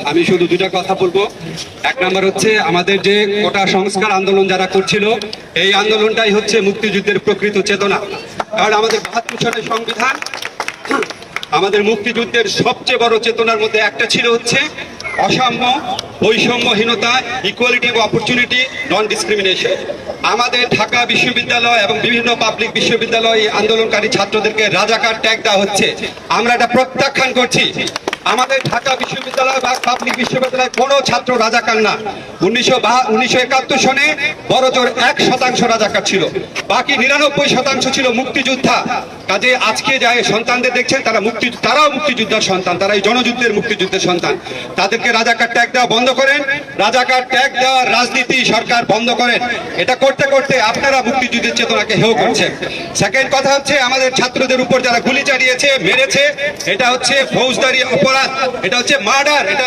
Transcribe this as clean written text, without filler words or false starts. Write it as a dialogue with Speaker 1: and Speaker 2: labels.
Speaker 1: আমি শুধু দুটা কথা বলবো। এক নাম্বার হচ্ছে আমাদের যে কোটা সংস্কার আন্দোলন যারা করছিল, এই আন্দোলনটাই হচ্ছে মুক্তিযুদ্ধের প্রকৃত চেতনা। কারণ আমাদের ৭২ সনের সংবিধান আমাদের মুক্তিযুদ্ধের সবচেয়ে বড় চেতনার মধ্যে একটা ছিল হচ্ছে অসাম্য, বৈষম্যহীনতা, equality of opportunity, non discrimination. আমাদের ঢাকা বিশ্ববিদ্যালয় এবং বিভিন্ন পাবলিক বিশ্ববিদ্যালয় আন্দোলনকারী ছাত্রদেরকে রাজাকার ট্যাগ দেওয়া হচ্ছে। আমরা এটা প্রত্যাখ্যান করছি। আমাদের ঢাকা বিশ্ববিদ্যালয় বা পাবলিক বিশ্ববিদ্যালয় কোনো ছাত্র রাজাকার না। 1971 সনে বড়জোর 1% রাজাকার ছিল, বাকি 99% ছিল মুক্তিযোদ্ধা। কাজে আজকে যায় সন্তানদের দেখছেন তারাও মুক্তিযোদ্ধার সন্তান, তারা এই জনযুদ্ধের মুক্তিযুদ্ধের সন্তান। তাদেরকে রাজাকার ট্যাগ দেওয়া বন্ধ করেন, রাজাকার ট্যাগ দেওয়ার রাজনীতি সরকার বন্ধ করেন। এটা করতে করতে আপনারা মুক্তিযুদ্ধের চেতনাকে হেয় করছেন। সেকেন্ড কথা হচ্ছে আমাদের ছাত্রদের উপর যারা গুলি চালিয়েছে, মেরেছে, এটা হচ্ছে ফৌজদারি অপরাধ, এটা হচ্ছে মার্ডার, এটা